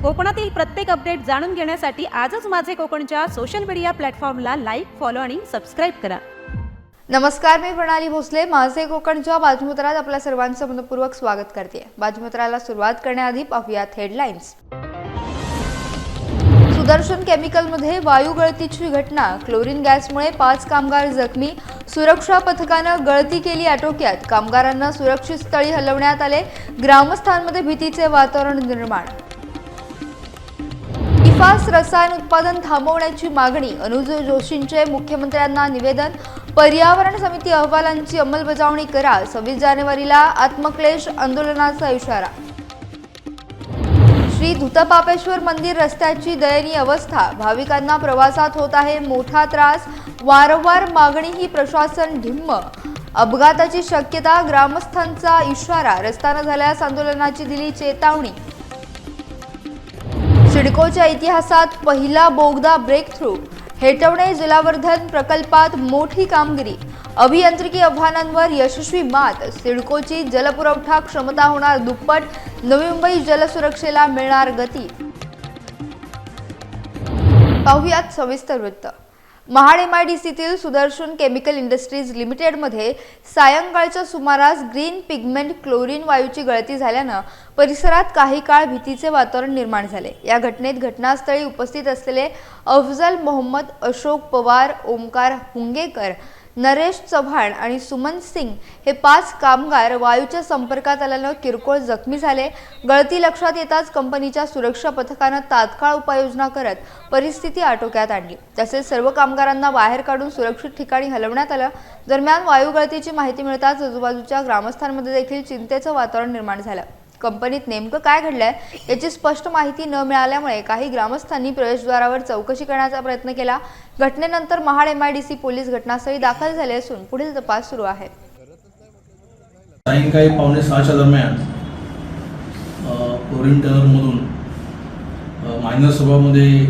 कोकणातील प्रत्येक अपडेट जाणून घेण्यासाठी आजच माझे कोकणच्या सोशल मीडिया प्लॅटफॉर्मला लाईक, फॉलो आणि सबस्क्राईब करा. नमस्कार, मी प्रणाली भोसले. माझे कोकणच्या बातमीपत्रात आपल्या सर्वांचं मनपूर्वक स्वागत करते. बातमीपत्राला सुरुवात करण्याआधी पाहूयात हेडलाईन्स. सुदर्शन केमिकलमध्ये वायू गळतीची घटना. क्लोरीन गॅसमुळे 5 कामगार जखमी. सुरक्षा पथकानं गळती केली आटोक्यात. कामगारांना सुरक्षित स्थळी हलवण्यात आले. ग्रामस्थांमध्ये भीतीचे वातावरण निर्माण. इफास रसायन उत्पादन थांबवण्याची मागणी. अनुज जोशींचे मुख्यमंत्र्यांना निवेदन. पर्यावरण समिती अहवालांची अंमलबजावणी करा. 26 जानेवारीला आत्मक्लेश आंदोलनाचा इशारा. श्री धुतपापेश्वर मंदिर रस्त्याची दयनीय अवस्था. भाविकांना प्रवासात होत आहे मोठा त्रास. वारंवार मागणीही प्रशासन ढिम्म. अपघाताची शक्यता. ग्रामस्थांचा इशारा. रस्ता न झाल्यास आंदोलनाची दिली चेतावणी. सिडकोच्या इतिहासात पहिला बोगदा ब्रेक थ्रू. हेटवणे जलवर्धन प्रकल्पात मोठी कामगिरी. अभियांत्रिकी आव्हानांवर यशस्वी मात. सिडकोची जलपुरवठा क्षमता होणार दुप्पट. नवी मुंबई जलसुरक्षेला मिळणार गती. पाहुयात सविस्तर वृत्त. महाड MIDCतील सुदर्शन केमिकल इंडस्ट्रीज लिमिटेडमध्ये सायंकाळच्या सुमारास ग्रीन पिगमेंट क्लोरीन वायूची गळती झाल्यानं परिसरात काही काळ भीतीचे वातावरण निर्माण झाले. या घटनेत घटनास्थळी उपस्थित असलेले अफजल मोहम्मद, अशोक पवार, ओमकार हुंगेकर, नरेश चव्हाण आणि सुमन सिंग हे 5 कामगार वायूच्या संपर्कात आल्यानं किरकोळ जखमी झाले. गळती लक्षात येताच कंपनीच्या सुरक्षा पथकानं तात्काळ उपाययोजना करत परिस्थिती आटोक्यात आणली. तसेच सर्व कामगारांना बाहेर काढून सुरक्षित ठिकाणी हलवण्यात आलं. दरम्यान वायू गळतीची माहिती मिळताच आजूबाजूच्या ग्रामस्थांमध्ये देखील चिंतेचं वातावरण निर्माण झालं. कंपनीत नेमकं काय घडलंय याची स्पष्ट माहिती न मिळाल्यामुळे काही ग्रामस्थांनी प्रवेशद्वारावर चौकशी करण्याचा प्रयत्न केला. घटनेनंतर महाड MIDC पोलीस घटनास्थळी दाखल झाले असून पुढील तपास सुरू आहे. सायंकाळी 5:45च्या दरम्यान क्लोरीन टनरमधून मायनर सभामध्ये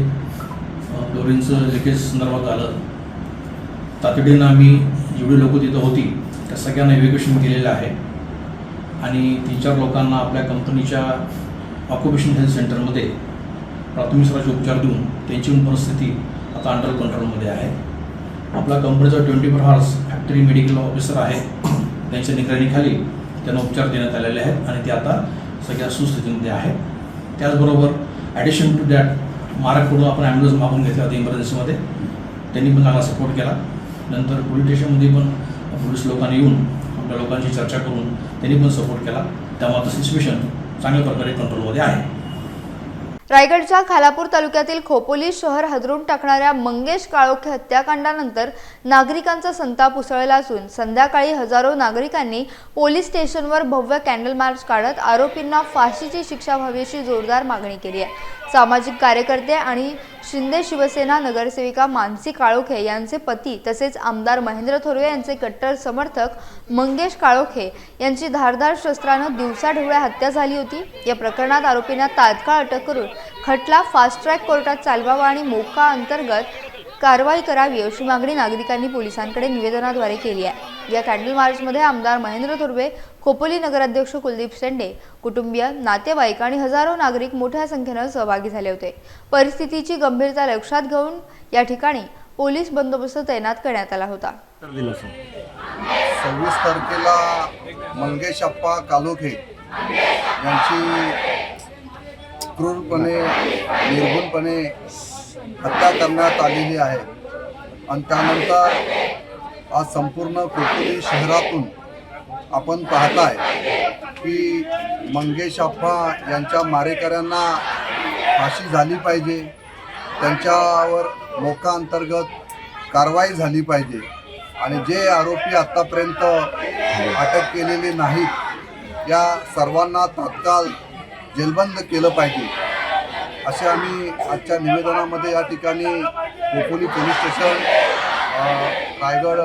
क्लोरीनचं लिकेज संदर्भात आलं. तातडीनं आम्ही जेवढी लोक तिथं होती त्या सगळ्यांना इव्हॅक्युएशन केलेलं आहे आणि 3-4 लोकांना आपल्या कंपनीच्या ऑक्युपेशन हेल्थ सेंटरमध्ये प्राथमिक स्तराचे उपचार देऊन त्यांची परिस्थिती आता अंडर कंट्रोलमध्ये आहे. आपला कंपनीचा 24 hours फॅक्टरी मेडिकल ऑफिसर आहे, त्यांच्या निगराणीखाली त्यांना उपचार देण्यात आलेले आहेत आणि ते आता सगळ्या सुस्थितीमध्ये आहेत. त्याचबरोबर ॲडिशन टू दॅट मार्गकडून आपण ॲम्ब्युलन्स मागून घेतला होता इमर्जन्सीमध्ये, त्यांनी पण चांगला सपोर्ट केला. नंतर पोलीस स्टेशनमध्ये पण पोलीस लोकांनी येऊन आपल्या लोकांची चर्चा करून त्यांनी पण सपोर्ट केला. त्यामुळे आता सिच्युएशन चांगल्या प्रकारे कंट्रोलमध्ये आहे. रायगडच्या खालापूर तालुक्यातील खोपोली शहर हादरून टाकणाऱ्या मंगेश काळोखे हत्याकांडानंतर नागरिकांचा संताप उसळला असून संध्याकाळी हजारो नागरिकांनी पोलीस स्टेशनवर भव्य कॅन्डल मार्च काढत आरोपींना फाशीची शिक्षा व्हावी अशी जोरदार मागणी केली आहे. सामाजिक कार्यकर्ते आणि शिंदे शिवसेना नगरसेविका मानसी काळोखे यांचे पती तसेच आमदार महेंद्र थोरवे यांचे कट्टर समर्थक मंगेश काळोखे यांची धारदार शस्त्रानं दिवसाढवळ्या हत्या झाली होती. या प्रकरणात आरोपींना तात्काळ अटक करून खटला फास्ट ट्रॅक कोर्टात चालवावा आणि मोका अंतर्गत कारवाई करावी अशी मागणी नागरिकांनी पोलिसांकडे निवेदनाद्वारे केली आहे. या कॅन्डल मार्चमध्ये आमदार महेंद्र थोरवे, खोपोली नगराध्यक्ष कुलदीप शेंडे, कुटुंबीय, नातेवाईक आणि हजारो नागरिक मोठ्या संख्येनं सहभागी झाले होते. परिस्थितीची गंभीरता लक्षात घेऊन या ठिकाणी पोलीस बंदोबस्त तैनात करण्यात आला होता. 26 तारखेला मंगेश अप्पा कालोखे यांची क्रूरपणे निर्गुणपणे हत्या करण्यात आलेली आहे आणि त्यानंतर आज संपूर्ण खोपोली शहरातून आपण पाहताय की मंगेश अप्पा यांच्या मारेकऱ्यांना फाशी झाली पाहिजे, त्यांच्यावर मोका अंतर्गत कारवाई झाली पाहिजे आणि जे आरोपी आत्तापर्यंत अटक केलेले नाहीत या सर्वांना तात्काळ जेलबंद केलं पाहिजे असे आम्ही आजच्या निवेदनामध्ये या ठिकाणी Khopoli police station, Raigad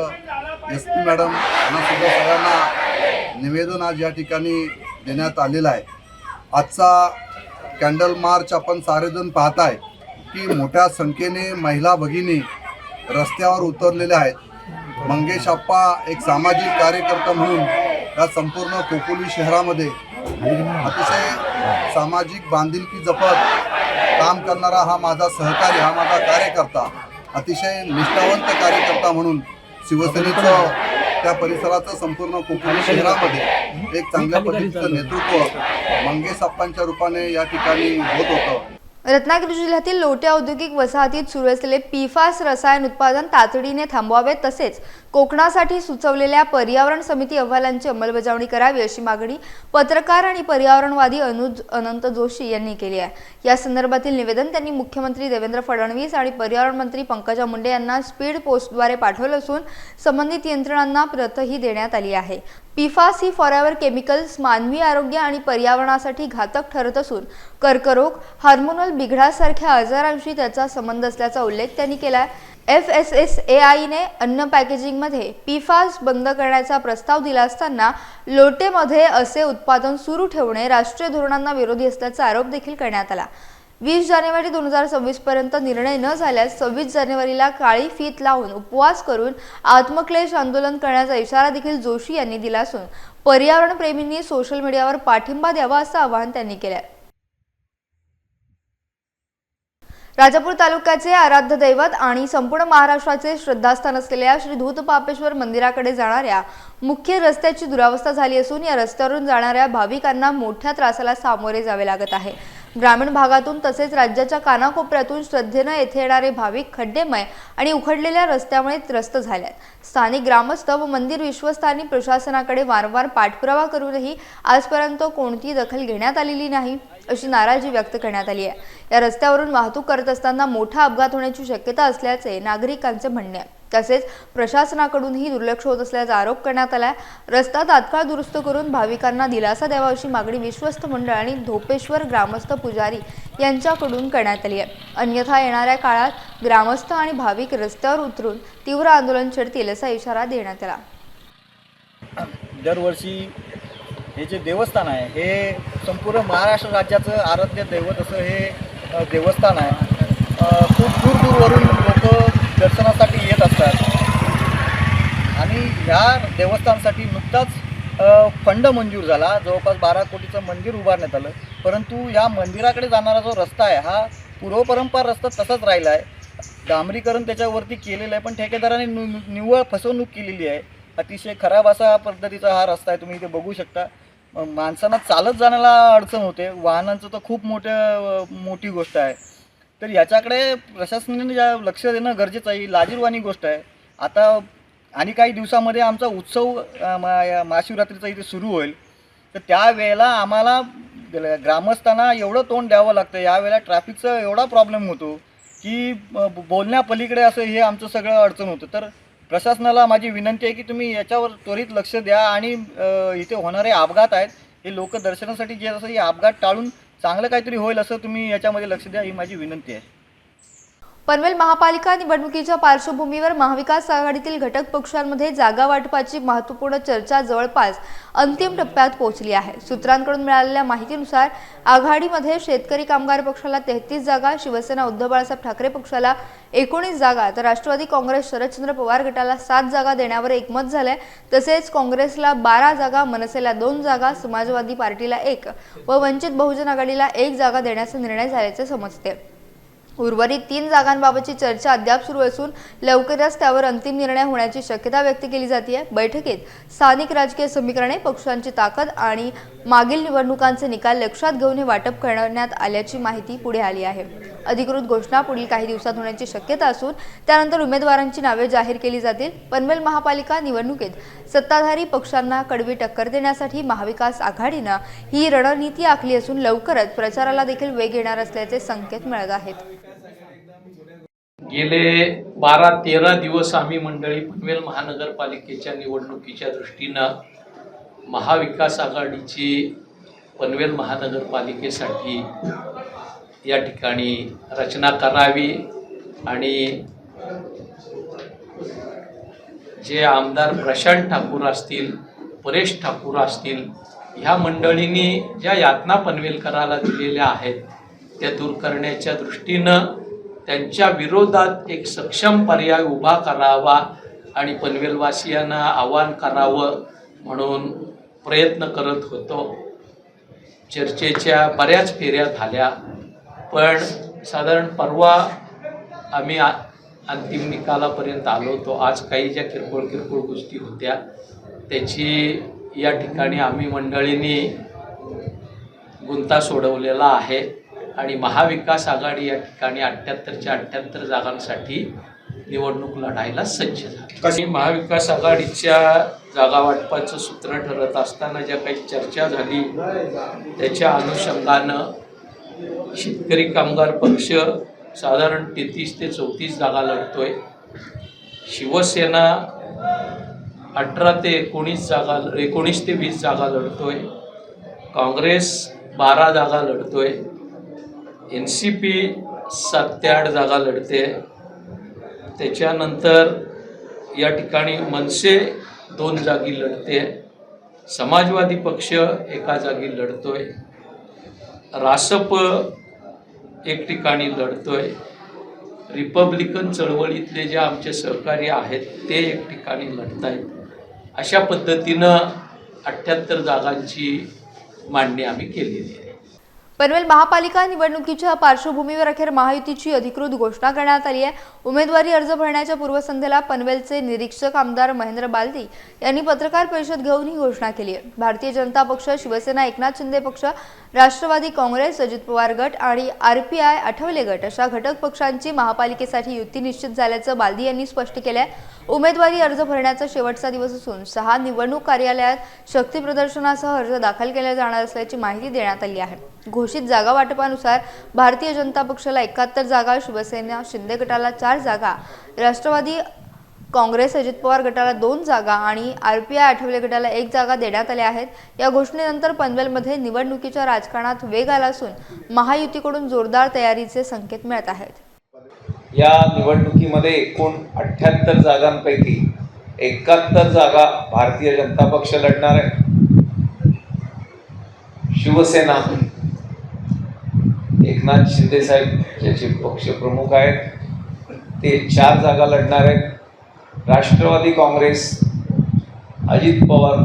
SP madam यांनासुद्धा सगळ्यांना निवेदन आज या ठिकाणी देण्यात आलेलं आहे. आजचा कॅन्डल मार्च आपण सारेजण पाहताय की मोठ्या संख्येने महिला भगिनी रस्त्यावर उतरलेल्या आहेत. मंगेश अप्पा एक सामाजिक कार्यकर्ता म्हणून या संपूर्ण खोपोली शहरामध्ये अतिशय सामाजिक बांधिलकी जपत काम करणारा हा माझा सहकारी, हा माझा कार्यकर्ता, अतिशय निष्ठावंत कार्यकर्ता म्हणून शिवसेनेचं त्या परिसराचं संपूर्ण कोकण शहरामध्ये एक चांगल्या पद्धतीचं नेतृत्व मंगेश अप्पांच्या रूपाने या ठिकाणी होत होतं. रत्नागिरी जिल्ह्यातील लोटे औद्योगिक वसाहतीत सुरू असलेले PFAS रसायन उत्पादन तातडीने थांबवावे, तसेच कोकणासाठी सुचवलेल्या पर्यावरण समिती अहवालांची अंमलबजावणी करावी अशी मागणी पत्रकार आणि पर्यावरणवादी अनुज अनंत जोशी यांनी केली आहे. या संदर्भातील निवेदन त्यांनी मुख्यमंत्री देवेंद्र फडणवीस आणि पर्यावरण मंत्री पंकजा मुंडे यांना स्पीड पोस्टद्वारे पाठवलं असून संबंधित यंत्रणांना प्रतही देण्यात आली आहे. PFAS ही फॉरएव्हर केमिकल्स मानवी आरोग्य आणि पर्यावरणासाठी घातक ठरत असून कर्करोग, हार्मोनल बिघाडासारख्या आजारांशी त्याचा संबंध असल्याचा उल्लेख त्यांनी केला. FSSAI ने अन्न पॅकेजिंगमध्ये PFAS बंद करण्याचा प्रस्ताव दिला असताना लोटेमध्ये असे उत्पादन सुरू ठेवणे राष्ट्रीय धोरणांना विरोधी असल्याचा आरोप देखील करण्यात आला. 20 जानेवारी 2026 पर्यंत निर्णय न झाल्यास 26 जानेवारीला काळी फीत लावून उपवास करून आत्मक्लेश आंदोलन करण्याचा इशारा देखील जोशी यांनी दिला असून पर्यावरण प्रेमींनी सोशल मीडियावर पाठिंबा द्यावा असं आवाहन त्यांनी केलं. राजापूर तालुक्याचे आराध्य दैवत आणि संपूर्ण महाराष्ट्राचे श्रद्धास्थान असलेल्या श्री धूतपापेश्वर मंदिराकडे जाणाऱ्या मुख्य रस्त्याची दुरावस्था झाली असून या रस्त्यावरून जाणाऱ्या भाविकांना मोठ्या त्रासाला सामोरे जावे लागत आहे. ग्रामीण भागातून तसेच राज्याच्या कानाकोपऱ्यातून श्रद्धेनं येथे येणारे भाविक खड्डेमय आणि उखडलेल्या रस्त्यामुळे त्रस्त झाले आहेत. स्थानिक ग्रामस्थ व मंदिर विश्वस्तांनी प्रशासनाकडे वारंवार पाठपुरावा करूनही आजपर्यंत कोणतीही दखल घेण्यात आलेली नाही अशी नाराजी व्यक्त करण्यात आली आहे. या रस्त्यावरून वाहतूक करत असताना मोठा अपघात होण्याची शक्यता असल्याचे नागरिकांचे म्हणणे आहे. तसेच प्रशासनाकडूनही दुर्लक्ष होत असल्याचा आरोप करण्यात आला. रस्ता तात्काळ दुरुस्त करून भाविकांना दिलासा द्यावा अशी मागणी विश्वस्त मंडळ आणि धोपेश्वर ग्रामस्थ पुजारी यांच्याकडून करण्यात आली आहे. अन्यथा येणाऱ्या काळात ग्रामस्थ आणि भाविक रस्त्यावर उतरून तीव्र आंदोलन छेडतील असा इशारा देण्यात आला. दरवर्षी हे जे देवस्थान आहे हे संपूर्ण महाराष्ट्र राज्याचं आराध्य दैवत असं हे देवस्थान आहे. खूप दूरवरून लोक दर्शनासाठी येत असतात आणि ह्या देवस्थानासाठी नुकताच फंड मंजूर झाला. जवळपास 12 कोटीचं मंदिर उभारण्यात आलं. परंतु या मंदिराकडे जाणारा जो रस्ता आहे हा पूर्वपरंपरा रस्ता तसाच राहिला आहे. डांबरीकरण त्याच्यावरती केलेलं आहे पण ठेकेदाराने निव्वळ फसवणूक केलेली आहे. अतिशय खराब असा पद्धतीचा हा रस्ता आहे. तुम्ही इथे बघू शकता. माणसांना चालत जाण्याला अडचण होते. वाहनांचं तर खूप मोठी गोष्ट आहे. तर याच्याकडे प्रशासनाने लक्ष देणं गरजेचं आहे. ही लाजीरवाणी गोष्ट आहे. आता आणि काही दिवसामध्ये आमचा उत्सव महाशिवरात्रीचा इथे सुरू होईल. तर त्यावेळेला आम्हाला ग्रामस्थांना एवढं तोंड द्यावं लागतं. यावेळेला ट्रॅफिकचा एवढा प्रॉब्लेम होतो की बोलण्यापलीकडे असं हे आमचं सगळं अडचण होतं. तर प्रशासनाला माझी विनंती आहे की तुम्ही याच्यावर त्वरित लक्ष द्या आणि इथे होणारे अपघात आहेत हे लोक दर्शनासाठी जे असं हे अपघात टाळून चांगलं काहीतरी होईल असं तुम्ही याच्यामध्ये लक्ष द्या ही माझी विनंती आहे. पनवेल महापालिका निवडणुकीच्या पार्श्वभूमीवर महाविकास आघाडीतील घटक पक्षांमध्ये जागा वाटपाची महत्त्वपूर्ण चर्चा जवळपास अंतिम टप्प्यात पोहोचली आहे. सूत्रांकडून मिळालेल्या माहितीनुसार आघाडीमध्ये शेतकरी कामगार पक्षाला 33 जागा, शिवसेना उद्धव बाळासाहेब ठाकरे पक्षाला 19 जागा तर राष्ट्रवादी काँग्रेस शरदचंद्र पवार गटाला 7 जागा देण्यावर एकमत झालंय. तसेच काँग्रेसला 12 जागा, मनसेला 2 जागा, समाजवादी पार्टीला 1 व वंचित बहुजन आघाडीला 1 जागा देण्याचा निर्णय झाल्याचे समजते. उर्वरित 3 जागांबाबतची चर्चा अद्याप सुरू असून लवकरच त्यावर अंतिम निर्णय होण्याची शक्यता व्यक्त केली जाते. बैठकीत स्थानिक राजकीय समीकरणे, पक्षांची ताकद आणि मागील निवडणुकांचे निकाल लक्षात घेऊन हे वाटप करण्यात आल्याची माहिती पुढे आली आहे. अधिकृत घोषणा पुढील काही दिवसात होण्याची शक्यता असून त्यानंतर उमेदवारांची नावे जाहीर केली जातील. पनवेल महापालिका निवडणुकीत सत्ताधारी पक्षांना कडवी टक्कर देण्यासाठी महाविकास आघाडीनं ही रणनीती आखली असून लवकरच प्रचाराला देखील वेग येणार असल्याचे संकेत मिळत आहेत. गेले 12-13 दिवस आम्ही मंडळी पनवेल महानगरपालिकेच्या निवडणुकीच्या दृष्टीनं महाविकास आघाडीची पनवेल महानगरपालिकेसाठी या ठिकाणी रचना करावी आणि जे आमदार प्रशांत ठाकूर असतील, परेश ठाकूर असतील, ह्या मंडळींनी ज्या यातना पनवेलकराला दिलेल्या आहेत त्या दूर करण्याच्या दृष्टीनं त्यांच्या विरोधात एक सक्षम पर्याय उभा करावा आणि पनवेलवासियांना आवाहन करावं म्हणून प्रयत्न करत होतो. चर्चेच्या बऱ्याच फेऱ्या झाल्या पण साधारण परवा आम्ही अंतिम निकालापर्यंत आलो होतो. आज काही ज्या किरकोळ गोष्टी होत्या त्याची या ठिकाणी आम्ही मंडळींनी गुंता सोडवलेला आहे आणि महाविकास आघाडी या ठिकाणी 78च्या 78 जागांसाठी निवडणूक लढायला सज्ज झाली. आणि महाविकास आघाडीच्या जागा वाटपाचं सूत्र ठरत असताना ज्या काही चर्चा झाली त्याच्या अनुषंगानं शेतकरी कामगार पक्ष साधारण 33 ते 34 जागा लढतोय. शिवसेना 18 ते 19 जागा 19 ते 20 जागा लढतोय. काँग्रेस 12 जागा लढतोय. NCP 7 ते 8 जागा लढते. त्याच्यानंतर या ठिकाणी मनसे 2 जागी लढते. समाजवादी पक्ष 1 जागी लढतोय. रासप 1 ठिकाणी लढतोय. रिपब्लिकन चळवळीतले जे आमचे सहकारी आहेत ते 1 ठिकाणी लढत आहेत. अशा पद्धतीनं 78 जागांची मांडणी आम्ही केलेली आहे. पनवेल महापालिका निवडणुकीच्या पार्श्वभूमीवर अखेर महायुतीची अधिकृत घोषणा करण्यात आली आहे. उमेदवारी अर्ज भरण्याच्या पूर्वसंध्येला पनवेलचे निरीक्षक आमदार महेंद्र बालदी यांनी पत्रकार परिषद घेऊन ही घोषणा केली आहे. भारतीय जनता पक्ष, शिवसेना, एकनाथ शिंदे पक्ष, राष्ट्रवादी काँग्रेस, अजित पवार गट आणि RPI आठवले गट अशा घटक पक्षांची महापालिकेसाठी युती निश्चित झाल्याचं बालदी यांनी स्पष्ट केलं आहे. उमेदवारी अर्ज भरण्याचा शेवटचा दिवस असून 6 निवडणूक कार्यालयात शक्ती प्रदर्शनासह अर्ज दाखल केले जाणार असल्याची माहिती देण्यात आली आहे. घोषित जागा वाटपानुसार भारतीय जनता पक्षाला 71 जागा, शिवसेना शिंदे गटाला 4 जागा, राष्ट्रवादी काँग्रेस अजित पवार गटाला 2 जागा आणि RPI आठवले गटाला 1 जागा देण्यात आल्या आहेत. या घोषणेनंतर पनवेलमध्ये निवडणुकीच्या राजकारणात वेग आला असून महायुतीकडून जोरदार तयारीचे संकेत मिळत आहेत. या निवडणुकीमध्ये एकूण 78 जागांपैकी 71 जागा भारतीय जनता पक्ष लढणार आहे. शिवसेना एकनाथ शिंदे साहेब ज्याचे पक्ष प्रमुख आहेत ते 4 जागा लढणार आहेत. राष्ट्रवादी काँग्रेस अजित पवार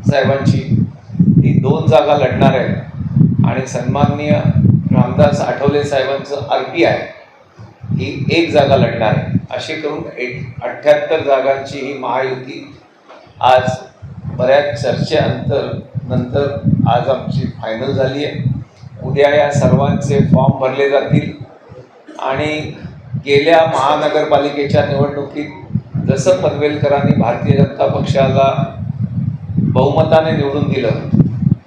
साहेबांची ती 2 जागा लढणार आहे आणि सन्माननीय रामदास आठवले साहेबांचं RPI ही 1 जागा लढणार आहे. असे करून 78 जागांची ही महायुती आज बऱ्याच चर्चेनंतर आज आमची फायनल झाली आहे. उद्या या सर्वांचे फॉर्म भरले जातील आणि गेल्या महानगरपालिकेच्या निवडणुकीत जसं पनवेलकरांनी भारतीय जनता पक्षाला बहुमताने निवडून दिलं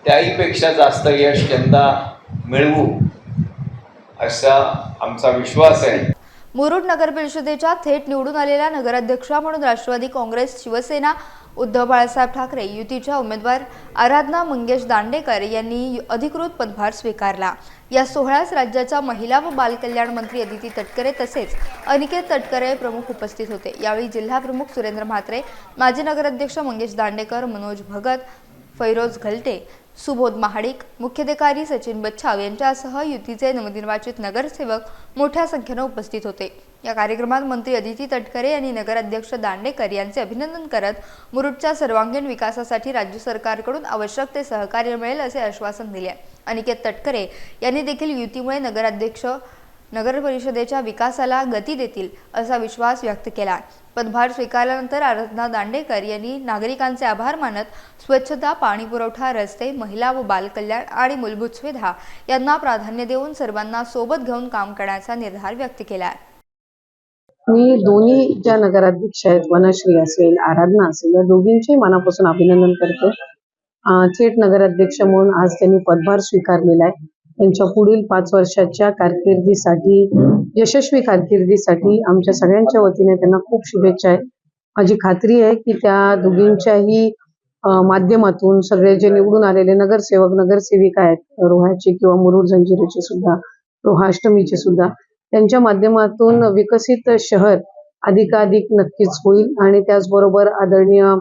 त्याहीपेक्षा जास्त यश यंदा मिळवू असा आमचा विश्वास आहे. मुरुड नगर परिषदेच्या थेट निवडून आलेल्या नगराध्यक्षा म्हणून राष्ट्रवादी काँग्रेस, शिवसेना, उद्धव बाळासाहेब ठाकरे युतीच्या उमेदवार आराधना मंगेश दांडेकर यांनी अधिकृत पदभार स्वीकारला. या सोहळ्यास राज्याच्या महिला व बालकल्याण मंत्री अदिती तटकरे तसेच अनिकेत तटकरे प्रमुख उपस्थित होते. यावेळी जिल्हा प्रमुख सुरेंद्र म्हात्रे, माजी नगराध्यक्ष मंगेश दांडेकर, मनोज भगत, फैरोज घलटे, सुबोध महाडिक, मुख्याधिकारी सचिन बच्छाव यांच्यासह युतीचे नवनिर्वाचित नगरसेवक मोठ्या संख्येने उपस्थित होते. या कार्यक्रमात मंत्री अदिती तटकरे यांनी नगराध्यक्ष दांडेकर यांचे अभिनंदन करत मुरुडच्या सर्वांगीण विकासासाठी राज्य सरकारकडून आवश्यक ते सहकार्य मिळेल असे आश्वासन दिले. अनिकेत तटकरे यांनी देखील युतीमुळे नगर परिषदेच्या विकासाला गती देतील असा विश्वास व्यक्त केला. पदभार स्वीकारल्यानंतर आराधना दांडेकर यांनी नागरिकांचे आभार मानत स्वच्छता, पाणीपुरवठा, रस्ते, महिला व बालकल्याण आणि मूलभूत सुविधा यांना प्राधान्य देऊन सर्वांना सोबत घेऊन काम करण्याचा निर्धार व्यक्त केला. मी दोन्ही ज्या नगराध्यक्ष आहेत, वनश्री असेल, आराधना असेल, या दोघींचे मनापासून अभिनंदन करते. थेट नगराध्यक्ष म्हणून आज त्यांनी पदभार स्वीकारलेला आहे. त्यांच्या पुढील 5 वर्षाच्या कारकिर्दीसाठी, यशस्वी कारकिर्दीसाठी आमच्या सगळ्यांच्या वतीने त्यांना खूप शुभेच्छा आहेत. माझी खात्री आहे की त्या दोघींच्याही माध्यमातून सगळे जे निवडून आलेले नगरसेवक, नगरसेविका आहेत, रोहाचे किंवा मुरुड जंजिरेचे सुद्धा, रोहाष्टमीचे सुद्धा, त्यांच्या माध्यमातून विकसित शहर अधिकाधिक नक्कीच होईल. आणि त्याचबरोबर आदरणीय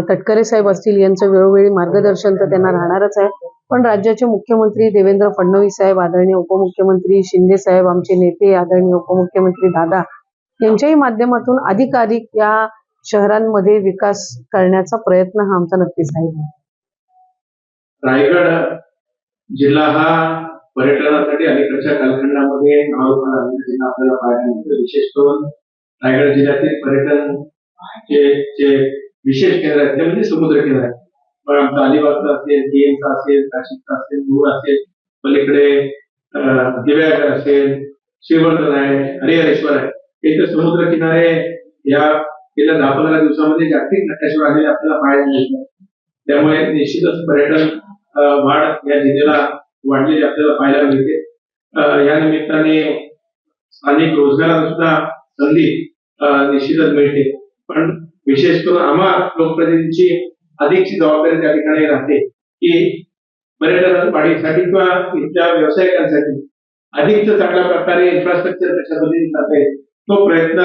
तटकरे साहेब असतील यांचं वेळोवेळी मार्गदर्शन तर त्यांना राहणारच आहे. पण राज्याचे मुख्यमंत्री देवेंद्र फडणवीस साहेब, आदरणीय उपमुख्यमंत्री शिंदे साहेब, आमचे नेते आदरणीय उपमुख्यमंत्री दादा यांच्याही माध्यमातून अधिकाधिक या शहरांमध्ये विकास करण्याचा प्रयत्न हा आमचा नक्कीच आहे. रायगड जिल्हा हा पर्यटनासाठी अलीकडच्या कालखंडामध्ये नाव जिल्हा आपल्याला पाहायला मिळतं. विशेष करून रायगड जिल्ह्यातील पर्यटन जे विशेष केंद्र आहेत ते म्हणजे समुद्र किनारा आहे. पण आमचा अलिबागचा असेल, केमचा असेल, नाशिकचा असेल, दूर असेल, पलीकडे दिव्यागड असेल, श्रीवर्धन आहे, हरिहरेश्वर आहे, हे तर समुद्र किनारे या गेल्या 10-15 दिवसामध्ये जागतिक नकाशावर आलेले आपल्याला पाहायला मिळतात. त्यामुळे निश्चितच पर्यटन वाढ या जिल्ह्याला वाढलेली आपल्याला पाहायला मिळते. या निमित्ताने स्थानिक रोजगाराला सुद्धा संधी निश्चितच मिळते. पण विशेष करून आम्हा लोकप्रतिनिधींची अधिकची जबाबदारी त्या ठिकाणी राहते की पर्यटन वाढीसाठी किंवा इथल्या व्यावसायिकांसाठी अधिक चांगल्या प्रकारे इन्फ्रास्ट्रक्चर कशा पद्धतीने करता येईल तो प्रयत्न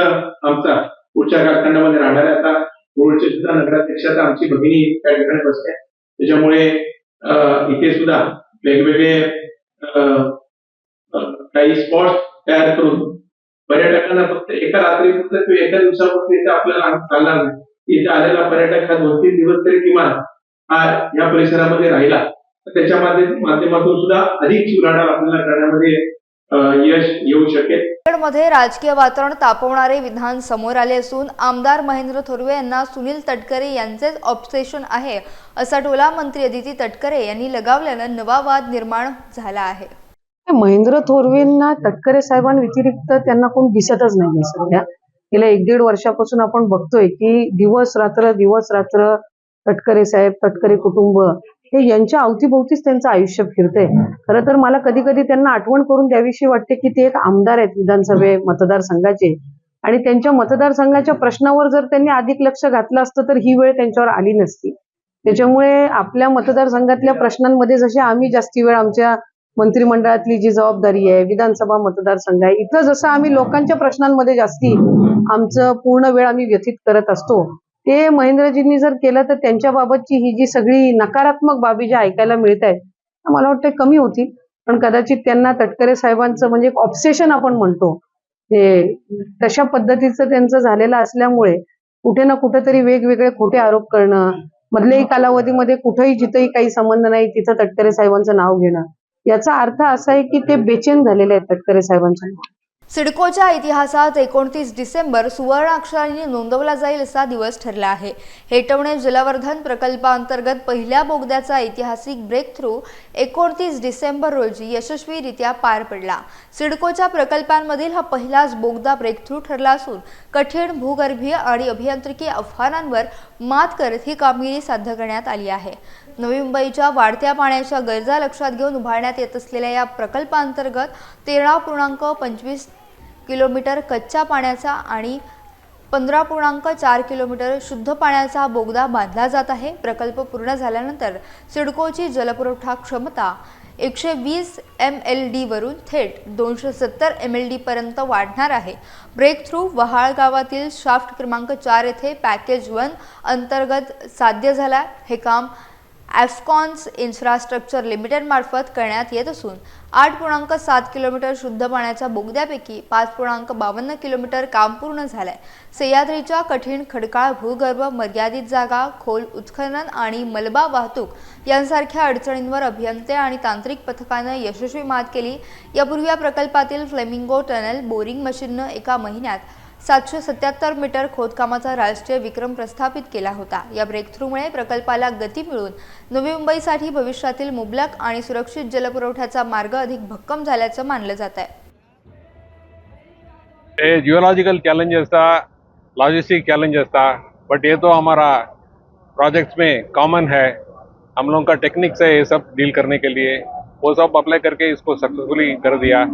आमचा पुढच्या कालखंडामध्ये राहणार आहे. आता रोडचे सुद्धा नगराध्यक्ष आता आमची भगिनी त्या ठिकाणी बसते. त्याच्यामुळे इथे सुद्धा वेगवेगळे काही स्पॉट तयार करून पर्यटकांना फक्त एका रात्रीपुरतं किंवा एका दिवसापुरतं इथे आपल्याला चालणार नाही. इथे आलेला पर्यटक हा 2-3 दिवस तरी किमान हा या परिसरामध्ये राहिला तर त्याच्या माध्यमातून सुद्धा अधिक उलाढाल आपल्याला करण्यामध्ये यश येऊ शकेल. मध्ये राजकीय वातावरण तापवणारे विधान समोर आले असून आमदार महेंद्र थोरवे यांना सुनील तटकरे यांचेच ऑब्सेशन आहे असा टोला मंत्री अदिती तटकरे यांनी लगावल्यानं नवा वाद निर्माण झाला आहे. महेंद्र थोरवेंना तटकरे साहेबांव्यतिरिक्त त्यांना कोण दिसतच नाहीये सध्या. गेल्या 1-1.5 वर्षापासून आपण बघतोय की दिवस रात्र तटकरे साहेब, तटकरे कुटुंब हे यांच्या अवतीभोवतीच त्यांचं आयुष्य फिरतंय. खरं तर मला कधी कधी त्यांना आठवण करून द्यावीशी वाटते की ते एक आमदार आहेत विधानसभे मतदारसंघाचे आणि त्यांच्या मतदारसंघाच्या प्रश्नावर जर त्यांनी अधिक लक्ष घातलं असतं तर ही वेळ त्यांच्यावर आली नसती. त्याच्यामुळे आपल्या मतदारसंघातल्या प्रश्नांमध्ये जसे आम्ही जास्ती वेळ आमच्या मंत्रिमंडळातली जी जबाबदारी आहे, विधानसभा मतदारसंघ आहे, इथं जसं आम्ही लोकांच्या प्रश्नांमध्ये जास्ती आमचं पूर्ण वेळ आम्ही व्यतीत करत असतो ते महेंद्रजींनी जर केलं तर त्यांच्या बाबतची ही जी सगळी नकारात्मक बाबी ज्या ऐकायला मिळत आहेत मला वाटतं कमी होतील. पण कदाचित त्यांना तटकरे साहेबांचं म्हणजे एक ऑब्सेशन आपण म्हणतो हे तशा पद्धतीचं त्यांचं झालेलं असल्यामुळे कुठे ना कुठेतरी वेगवेगळे खोटे आरोप करणं, मधल्याही कालावधीमध्ये कुठेही जिथेही काही संबंध नाही तिथं तटकरे साहेबांचं नाव घेणं, याचा अर्थ असा आहे की ते बेचैन झालेले आहेत तटकरे साहेबांच्या. सिडकोच्या इतिहासात 29 डिसेंबर सुवर्णाक्षरांनी नोंदवला जाईल असा दिवस ठरला आहे. हेटवणे जलवर्धन प्रकल्पांतर्गत पहिल्या बोगद्याचा ऐतिहासिक ब्रेक थ्रू 29 डिसेंबर रोजी यशस्वीरित्या पार पडला. सिडकोच्या प्रकल्पांमधील हा पहिलाच बोगदा ब्रेक थ्रू ठरला असून कठीण भूगर्भीय आणि अभियांत्रिकी आव्हानांवर मात करत ही कामगिरी साध्य करण्यात आली आहे. नवी मुंबईच्या वाढत्या पाण्याच्या गरजा लक्षात घेऊन उभारण्यात येत असलेल्या या प्रकल्पांतर्गत 13.25 किलोमीटर कच्च्या पाण्याचा आणि 15.4 किलोमीटर शुद्ध पाण्याचा बोगदा बांधला जात आहे. प्रकल्प पूर्ण झाल्यानंतर सिडकोची जलपुरवठा क्षमता 120 MLD वरून थेट 270 MLD पर्यंत वाढणार आहे. ब्रेक थ्रू वहाळ गावातील शाफ्ट क्रमांक 4 येथे पॅकेज 1 अंतर्गत साध्य झाला. हे काम ॲफकॉन्स इन्फ्रास्ट्रक्चर लिमिटेड मार्फत करण्यात येत असून 8.7 किलोमीटर शुद्ध पाण्याच्या बोगद्यापैकी 5.52 किलोमीटर काम पूर्ण झालंय. सह्याद्रीच्या कठीण खडकाळ भूगर्भ, मर्यादित जागा, खोल उत्खनन आणि मलबा वाहतूक यांसारख्या अडचणींवर अभियंते आणि तांत्रिक पथकानं यशस्वी मात केली. यापूर्वी या प्रकल्पातील फ्लेमिंगो टनल बोरिंग मशीननं एका महिन्यात 777 मीटर खोदकामाचा राष्ट्रीय विक्रम प्रस्थापित केला होता. या ब्रेकथ्रूमुळे प्रकल्पाला गती मिळून नवी मुंबईसाठी भविष्यातील मुबलक आणि सुरक्षित जलपुरवठ्याचा मार्ग अधिक भक्कम झाल्याचं मानलं जात आहे. जियोलॉजिकल चैलेंजेस था, लॉजिस्टिक चैलेंजेस था, बट ये तो हमारा प्रोजेक्ट्स में कॉमन है. हम लोगों का टेक्निक्स है ये सब डील करने के लिए, वो सब अप्लाई करके इसको सक्सेसफुली कर दिया.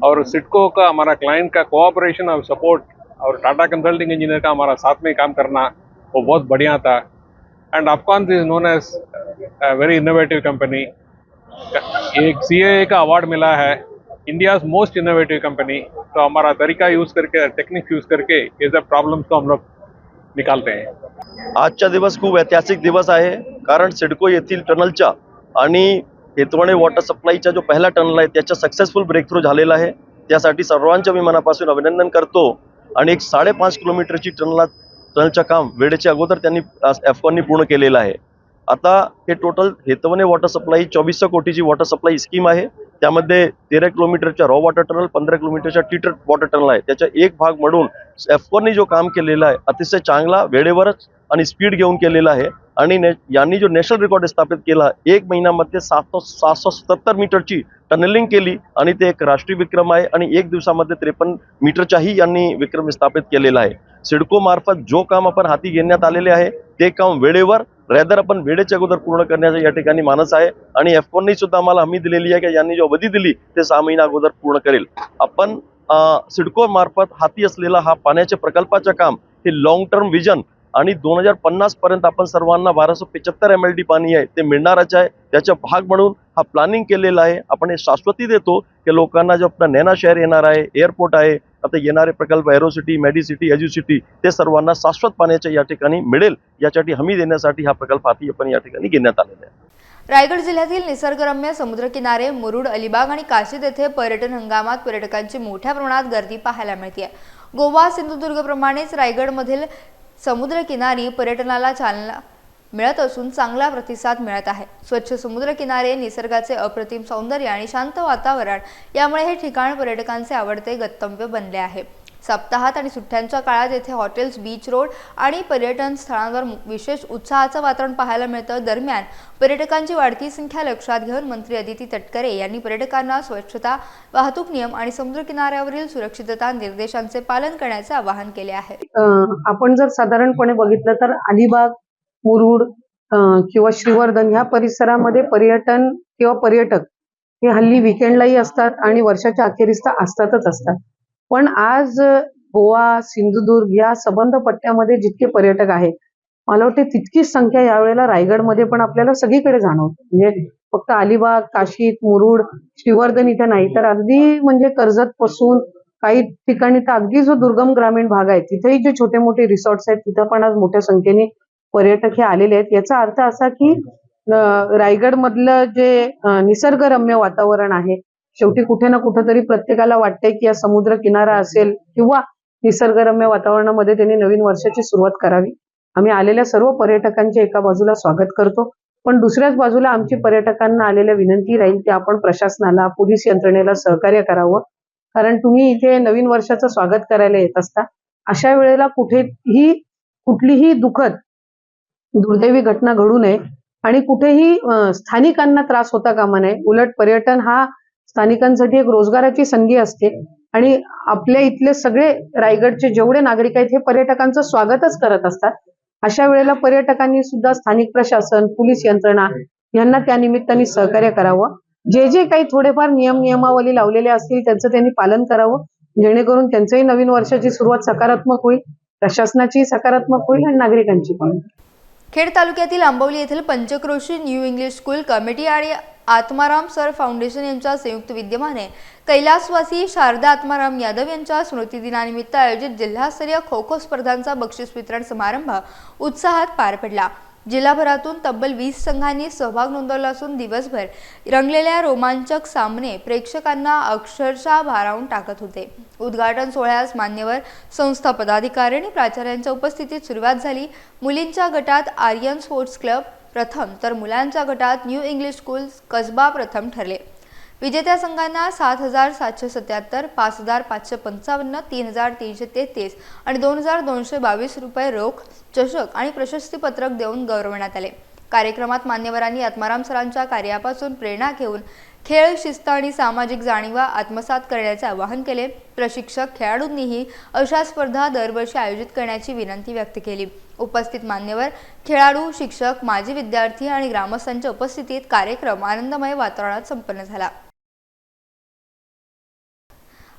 और सिडको का हमारा क्लाइंट का कोऑपरेशन और सपोर्ट और टाटा कंसल्टिंग इंजीनियर का हमारा साथ में काम करना वो बहुत बढ़िया था. And Afcons is known as very innovative company. एक CAA का अवार्ड मिला है इंडियाज मोस्ट इनोवेटिव कंपनी. तो हमारा तरीका यूज़ करके, टेक्निक यूज़ करके ये सब प्रॉब्लम्स को हम लोग निकालते हैं. आजचा दिवस खूप ऐतिहासिक दिवस आहे, कारण सिडको येथील टनलच्या आणि हेतवणे वॉटर सप्लायचा जो पहिला टनल आहे त्याचा सक्सेसफुल ब्रेक थ्रू झालेला आहे. त्यासाठी सर्वांच्या मी मनापासून अभिनंदन करतो. आणि एक 5.5 किलोमीटरची टनलचं काम वेळेच्या अगोदर त्यांनी ॲफकॉननी पूर्ण केलेलं आहे. आता हे टोटल हेतवणे वॉटर सप्लाय 2400 कोटीची वॉटर सप्लाय स्कीम आहे. त्यामध्ये 13 किलोमीटरच्या रॉ वॉटर टनल, 15 किलोमीटरच्या ट्रीटेड वॉटर टनल आहे. त्याचा एक भाग म्हणून F1नी जो काम केलेलं आहे अतिशय चांगला, वेळेवरच आणि स्पीड घेऊन केलेला आहे. आणि यांनी जो नॅशनल रेकॉर्ड स्थापित केला, 1 महिन्यामध्ये 770 मीटरची टनलिंग केली आणि ते एक राष्ट्रीय विक्रम आहे. आणि 1 दिवसामध्ये 53 मीटरचाही यांनी विक्रम स्थापित केलेला आहे. सिडको मार्फत जो काम आपण हाती घेण्यात आलेले आहे ते काम वेळेवर रॅदर आपण वेळेच्या अगोदर पूर्ण करण्याचा या ठिकाणी मानस आहे. आणि F1नी सुद्धा आम्हाला हमी दिलेली आहे की यांनी जो अवधी दिली ते 6 महिन्या अगोदर पूर्ण करेल. आपण सिडको मार्फत हाती असलेला हा पाण्याच्या प्रकल्पाचं काम हे लॉंग टर्म विजन आणि 2050 पर्यंत आपण सर्वांना 1275 MLD पाणी आहे ते मिळणारच आहे. त्याचा भाग म्हणून हा प्लॅनिंग केलेला आहे. आपण हे शाश्वती देतो की लोकांना जो आपला नैना शहर येणार आहे, एअरपोर्ट आहे, आता येणारे प्रकल्प एरोसिटी, मेडिसिटी, एज्युसिटी ते सर्वांना शाश्वत पाण्याच्या या ठिकाणी मिळेल यासाठी हमी देण्यासाठी हा प्रकल्प हाती आपण या ठिकाणी घेण्यात आलेला आहे. रायगड जिल्ह्यातील निसर्गरम्य समुद्रकिनारे मुरुड, अलिबाग आणि काशीद येथे पर्यटन हंगामात पर्यटकांची मोठ्या प्रमाणात गर्दी पाहायला मिळते. गोवा, सिंधुदुर्ग प्रमाणेच रायगडमधील समुद्रकिनारी पर्यटनाला चालना मिळत असून चांगला प्रतिसाद मिळत आहे. स्वच्छ समुद्रकिनारे, निसर्गाचे अप्रतिम सौंदर्य आणि शांत वातावरण यामुळे हे ठिकाण पर्यटकांचे आवडते गंतव्य बनले आहे. सप्ताहात आणि सुट्ट्यांच्या काळात येथे हॉटेल्स, बीच रोड आणि पर्यटन स्थळांवर विशेष उत्साहाचं वातावरण पाहायला मिळतं. दरम्यान पर्यटकांची वाढती संख्या लक्षात घेऊन मंत्री अदिती तटकरे यांनी पर्यटकांना स्वच्छता, वाहतूक नियम आणि समुद्रकिनाऱ्यावरील सुरक्षितता निर्देशांचे पालन करण्याचे आवाहन केले आहे. आपण जर साधारणपणे बघितलं तर अलिबाग, मुरुड किंवा श्रीवर्धन ह्या परिसरामध्ये पर्यटन किंवा पर्यटक हे हल्ली विकेंडलाही असतात आणि वर्षाच्या अखेरीस तर असतातच असतात. पण आज गोवा, सिंधुदुर्ग या संबंध पट्ट्यामध्ये जितके पर्यटक आहेत, मला वाटते तितकीच संख्या यावेळेला रायगडमध्ये पण आपल्याला सगळीकडे जाणवते. म्हणजे फक्त अलिबाग, काशीद, मुरुड, श्रीवर्धन इथे नाही तर अगदी म्हणजे कर्जत पासून काही ठिकाणी तर अगदी जो दुर्गम ग्रामीण भाग आहे तिथेही जे छोटे मोठे रिसॉर्ट्स आहेत तिथं पण आज मोठ्या संख्येने पर्यटक हे आलेले आहेत. याचा अर्थ असा की रायगड मधलं जे निसर्गरम्य वातावरण आहे, शेवटी कुठे ना कुठेतरी प्रत्येकाला वाटतंय की या समुद्र किनारा असेल किंवा निसर्गरम्य वातावरणामध्ये त्यांनी नवीन वर्षाची सुरुवात करावी. आम्ही आलेल्या सर्व पर्यटकांचे एका बाजूला स्वागत करतो, पण दुसऱ्याच बाजूला आमची पर्यटकांना आलेल्या विनंती राहील की आपण प्रशासनाला, पोलीस यंत्रणेला सहकार्य करावं. कारण तुम्ही इथे नवीन वर्षाचं स्वागत करायला येत असता, अशा वेळेला कुठलीही दुःखद दुर्दैवी घटना घडू नये आणि कुठेही स्थानिकांना त्रास होता कामा नये. उलट पर्यटन हा स्थानिकांसाठी एक रोजगाराची संधी असते आणि आपल्या इथले सगळे रायगडचे जेवढे नागरिक आहेत हे पर्यटकांचं स्वागतच करत असतात. अशा वेळेला पर्यटकांनी सुद्धा स्थानिक प्रशासन, पोलीस यंत्रणा यांना त्या निमित्ताने सहकार्य करावं. जे काही थोडेफार नियमावली लावलेले असतील त्यांचं त्यांनी पालन करावं, जेणेकरून त्यांचंही नवीन वर्षाची सुरुवात सकारात्मक होईल, प्रशासनाची सकारात्मक होईल आणि नागरिकांची पण. खेड तालुक्यातील आंबवली येथील Panchkroshi new English school committee आणि आत्माराम सर फाउंडेशन यांच्या संयुक्त विद्यमाने कैलासवासी शारदा आत्माराम यादव यांच्या स्मृतिदिनानिमित्त आयोजित जिल्हास्तरीय खो खो स्पर्धांचा बक्षीस वितरण समारंभ उत्साहात पार पडला. जिल्हाभरातून तब्बल 20 संघांनी सहभाग नोंदवला असून दिवसभर रंगलेल्या रोमांचक सामने प्रेक्षकांना अक्षरशः भारावून टाकत होते. उद्घाटन सोहळ्यास मान्यवर संस्था पदाधिकारी आणि प्राचार्यांच्या उपस्थितीत सुरुवात झाली. मुलींच्या गटात आर्यन स्पोर्ट्स क्लब प्रथम तर मुलांच्या गटात न्यू इंग्लिश स्कूल कसबा प्रथम ठरले. विजेत्या संघांना 7,777, 5,555, 3,333 आणि 2,222 रुपये रोख, चषक आणि प्रशस्तीपत्रक देऊन गौरवण्यात आले. कार्यक्रमात मान्यवरांनी आत्माराम सरांच्या कार्यापासून प्रेरणा घेऊन खेळ, शिस्त आणि सामाजिक जाणीवा आत्मसात करण्याचे आवाहन केले. प्रशिक्षक, खेळाडूंनीही अशा स्पर्धा दरवर्षी आयोजित करण्याची विनंती व्यक्त केली. उपस्थित मान्यवर, खेळाडू, शिक्षक, माजी विद्यार्थी आणि ग्रामस्थांच्या उपस्थितीत कार्यक्रम आनंदमय वातावरणात संपन्न झाला.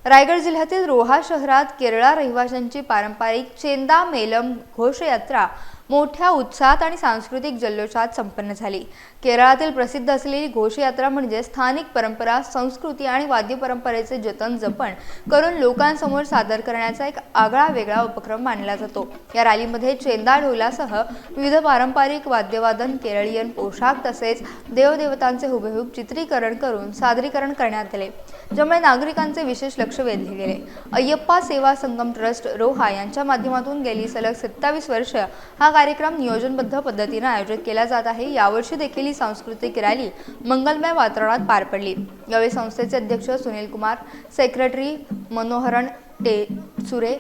रायगड जिल्ह्यातील रोहा शहरात केरळा रहिवाशांची पारंपरिक चेंदा मेलम घोषयात्रा मोठ्या उत्साहात आणि सांस्कृतिक जल्लोषात संपन्न झाली. केरळातील प्रसिद्ध असलेली घोषयात्रा म्हणजे स्थानिक परंपरा, संस्कृती आणि वाद्य परंपरेचे जतन जपण करून लोकांसमोर सादर करण्याचा एक आगळा वेगळा उपक्रम मानला जातो. या रॅलीमध्ये चेंदा ढोलासह विविध पारंपरिक वाद्यवादन, केरळीयन पोशाख तसेच देवदेवतांचे हुबेहूब चित्रीकरण करून सादरीकरण करण्यात आले, ज्यामुळे नागरिकांचे विशेष लक्ष वेधले गेले. अय्यप्पा सेवा संगम ट्रस्ट रोहा यांच्या माध्यमातून गेली सलग 27 वर्ष हा कार्यक्रम नियोजनबद्ध पद्धतीने आयोजित केला जात आहे। यावर्षी देखील ही सांस्कृतिक रॅली मंगलमय वातावरणात पार पडली। यावेळी संस्थेचे अध्यक्ष सुनील कुमार, सेक्रेटरी मनोहरण टेसुरे,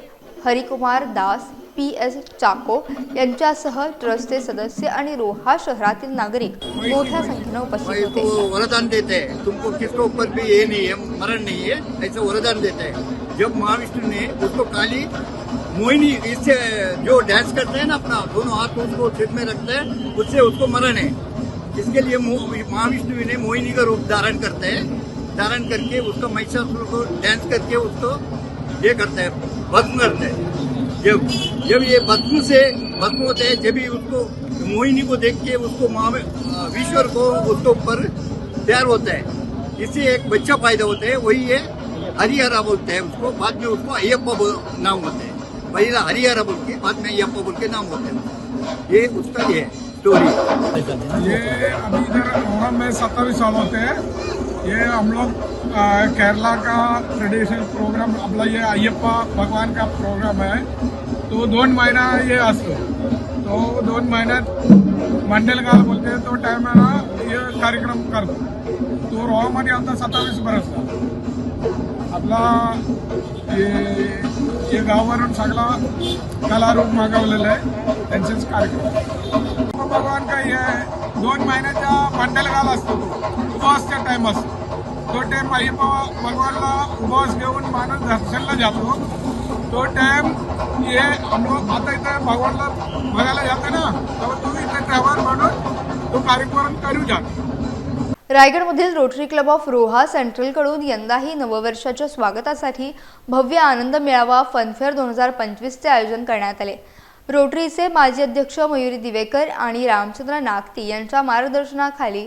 हरिकुमार दास, PS चाको यांच्यासह ट्रस्टचे सदस्य आणि रोहा शहरातील नागरिक मोठ्या संख्येने उपस्थित होते। वरदान देते हैं, तुमको किसको ऊपर भी ये नहीं है, मरण नहीं है, ऐसा वरदान देते हैं। जब महाविष्णु ने उसको काली मोहिनी, इससे जो डांस करते हैं ना, अपना दोनों हाथ उसको सिर में रखते हैं, उससे उसको मरण है। इसके लिए महाविष्णु ने मोहिनी का रूप धारण करते हैं, धारण करके उसको महिषासुर को डांस करके उसको ये करते हैं, भस्म करते हैं। जब ये भस्म होते हैं, जब ही उसको मोहिनी को देख के उसको विश्वर को उसके ऊपर प्यार होता है, इससे एक बच्चा पैदा होता है, वही ये हरिहरा बोलते हैं उसको। बाद में उसको अयप्पा नाम होते हैं, पहला हरिहरा बोल के बाद में अयप्पा बोल के नाम होते हैं। ये उसका ये स्टोरी। ये अभी इधर रोहा में 27 साल होते हैं। ये हम लोग केरला का ट्रेडिशनल प्रोग्राम, आपला ये अय्यप्पा भगवान का प्रोग्राम है। तो 2 महिना ये असतो, तो 2 महिन्यात मंडलकाल बोलते हैं, तो टाइम आहे ना ये कार्यक्रम करतो। तो रोहामध्ये आता 27 वर्ष आपला हे गावावरून सगळा कलारूप मागवलेला आहे, त्यांचेच कार्यक्रम। भगवान का हे 2 महिन्याचा मंडलकाल असतो, तो उपवासचा टाइम असतो। तो टाइम अय्यप्पा भगवानला उपवास घेऊन माणूस दर्शनला जातो। तो टाइम ये हम लोग आता इथे भगवानला बघायला जाते ना, तेव्हा तुम्ही इथे ट्रॅव्हल म्हणून तो कार्यक्रम करू जातो। रायगडमधील रोटरी क्लब ऑफ रोहा सेंट्रलकडून यंदाही नववर्षाच्या स्वागतासाठी भव्य आनंद मेळावा फनफेअर 2025चे आयोजन करण्यात आले। रोटरीचे माजी अध्यक्ष मयुरी दिवेकर आणि रामचंद्र नागती यांच्या मार्गदर्शनाखाली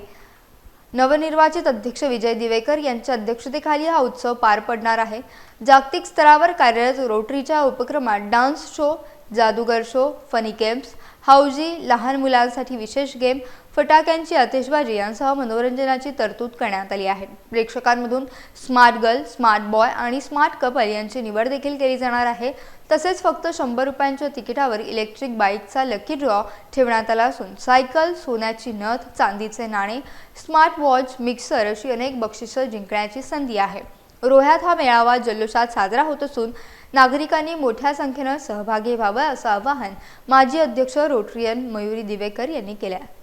नवनिर्वाचित अध्यक्ष विजय दिवेकर यांच्या अध्यक्षतेखाली हा उत्सव पार पडणार आहे। जागतिक स्तरावर कार्यरत रोटरीच्या उपक्रमात डान्स शो, जादूगर शो, फनी गेम्स, हाऊजी, लहान मुलांसाठी विशेष गेम, फटाक्यांची आतिषबाजी यांसह मनोरंजनाची तरतूद करण्यात आली आहे। प्रेक्षकांमधून स्मार्ट गर्ल, स्मार्ट बॉय आणि स्मार्ट कपल यांची निवड देखील केली जाणार आहे। तसेच फक्त 100 रुपयांच्या तिकिटावर इलेक्ट्रिक बाईकचा लकी ड्रॉ ठेवण्यात आला असून सायकल, सोन्याची नथ, चांदीचे नाणे, स्मार्ट वॉच, मिक्सर अशी अनेक बक्षिसं जिंकण्याची संधी आहे। रोह्यात हा मेळावा जल्लोषात साजरा होत असून नागरिकांनी मोठ्या संख्येने सहभागी व्हावे असं आवाहन माजी अध्यक्ष रोटरियन मयुरी दिवेकर यांनी केले आहे।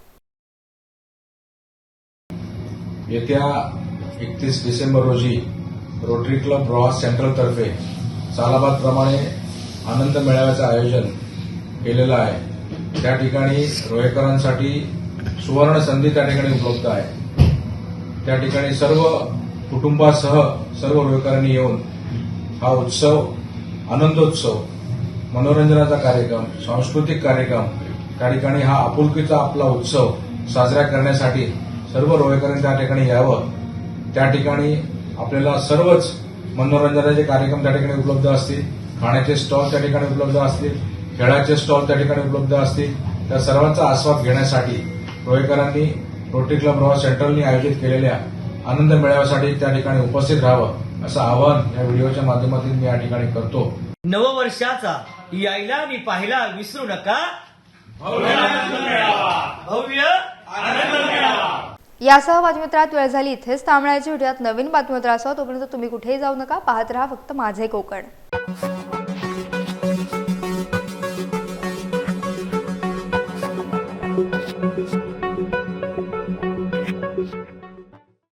येत्या 31 डिसेंबर रोजी रोटरी क्लब रोहा सेंट्रल तर्फे सालाबादप्रमाणे आनंद मेळाव्याचं आयोजन केलेलं आहे। त्या ठिकाणी रोहेकरांसाठी सुवर्ण संधी त्या ठिकाणी उपलब्ध आहे। त्या ठिकाणी सर्व कुटुंबासह सर्व रोहेकरांनी येऊन हा उत्सव, आनंदोत्सव, मनोरंजनाचा कार्यक्रम, सांस्कृतिक कार्यक्रम, त्या ठिकाणी हा आपुलकीचा आपला उत्सव साजरा करण्यासाठी सर्व रोहेकरांनी त्या ठिकाणी यावं। त्या ठिकाणी आपल्याला सर्वच मनोरंजनाचे कार्यक्रम त्या ठिकाणी उपलब्ध असतील, खाण्याचे स्टॉल त्या ठिकाणी उपलब्ध असतील, खेळाचे स्टॉल त्या ठिकाणी उपलब्ध असतील। त्या सर्वांचा आस्वाद घेण्यासाठी रोहेकरांनी रोटरी क्लब रोहा सेंट्रलनी आयोजित केलेल्या आनंद मेळाव्यासाठी त्या ठिकाणी उपस्थित राहावं असं आवाहन या व्हिडिओच्या माध्यमातून मी या ठिकाणी करतो। नववर्षाचा यायला आणि पाहायला विसरू नका भव्य आनंद मेळावा। यासह बातमीपत्रात वेळ झाली इथेच थांबण्याची। व्हिडिओत नवीन बातमीपत्रासह तोपर्यंत तुम्ही कुठेही जाऊ नका, पाहत राहा फक्त माझे कोकण।